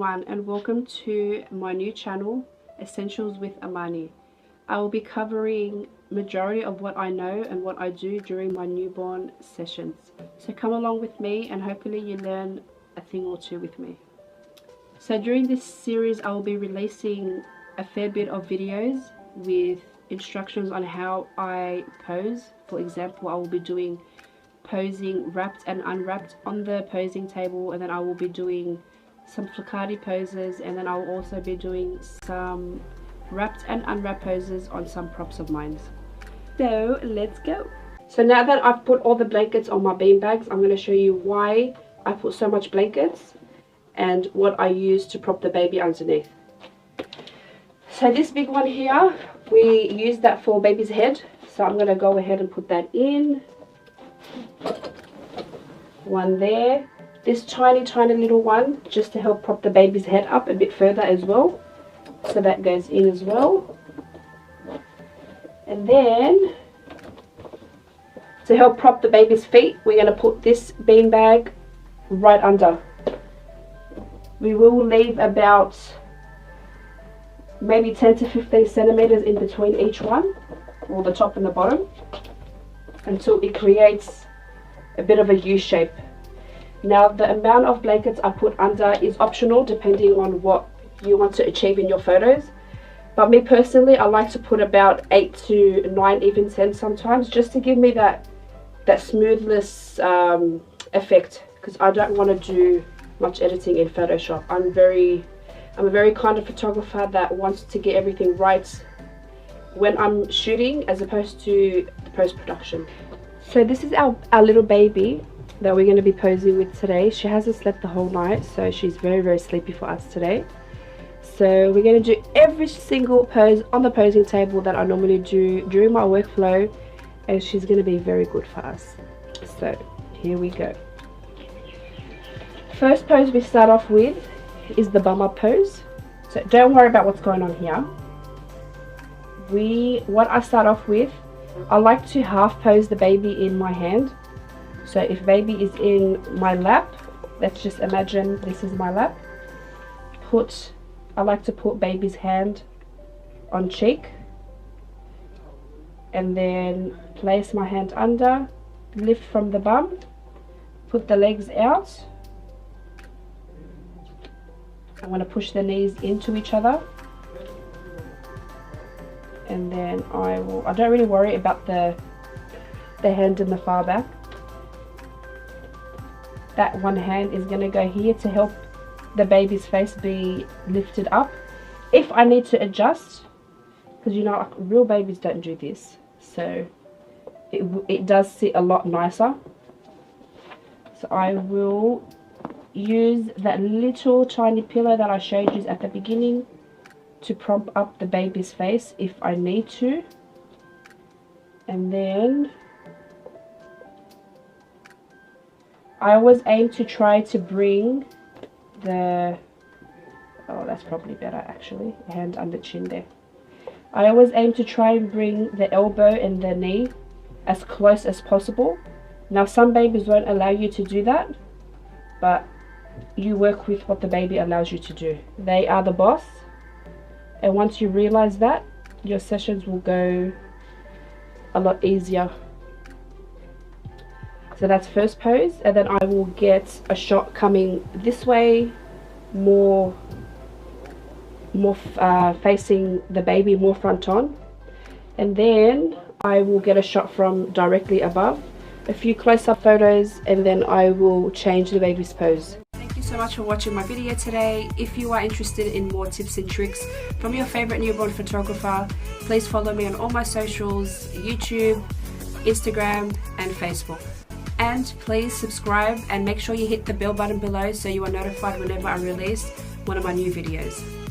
everyone, and welcome to my new channel, Essentials with Amanie. I will be covering majority of what I know and what I do during my newborn sessions. So come along with me and hopefully you learn a thing or two with me. So during this series I will be releasing a fair bit of videos with instructions on how I pose. For example, I will be doing posing wrapped and unwrapped on the posing table, and then I will be doing some fliccati poses, and then I will also be doing some wrapped and unwrapped poses on some props of mine. So let's go. So now that I've put all the blankets on my bean bags, I'm going to show you why I put so much blankets and what I use to prop the baby underneath. So this big one here, we use that for baby's head, so I'm going to go ahead and put that in. One there. This tiny little one just to help prop the baby's head up a bit further as well, so that goes in as well. And then to help prop the baby's feet, we're going to put this bean bag right under. We will leave about maybe 10 to 15 centimeters in between each one, or the top and the bottom, until it creates a bit of a U shape. Now the amount of blankets I put under is optional depending on what you want to achieve in your photos, but me personally, I like to put about 8 to 9, even 10 sometimes, just to give me that smoothness effect, because I don't want to do much editing in Photoshop. I'm a very kind of photographer that wants to get everything right when I'm shooting as opposed to the post-production. So this is our little baby that we're going to be posing with today. She hasn't slept the whole night, so she's very sleepy for us today. So we're going to do every single pose on the posing table that I normally do during my workflow, and she's going to be very good for us. So here we go. First pose we start off with is the bum up pose. So don't worry about what's going on here. What I start off with, I like to half pose the baby in my hand. So if baby is in my lap, let's just imagine this is my lap. I like to put baby's hand on cheek, and then place my hand under, lift from the bum, put the legs out. I'm going to push the knees into each other, and then I don't really worry about the hand in the far back. That one hand is going to go here to help the baby's face be lifted up. If I need to adjust, because you know, like, real babies don't do this, so it does sit a lot nicer. So I will use that little tiny pillow that I showed you at the beginning to prop up the baby's face if I need to. And then I always aim to try to bring that's probably better actually, hand under chin there. I always aim to try and bring the elbow and the knee as close as possible. Now some babies won't allow you to do that, but you work with what the baby allows you to do. They are the boss, and once you realize that, your sessions will go a lot easier. So that's first pose, and then I will get a shot coming this way, more facing the baby, more front on, and then I will get a shot from directly above, a few close-up photos, and then I will change the baby's pose. Thank you so much for watching my video today. If you are interested in more tips and tricks from your favorite newborn photographer, please follow me on all my socials, YouTube, Instagram and Facebook. And please subscribe and make sure you hit the bell button below so you are notified whenever I release one of my new videos.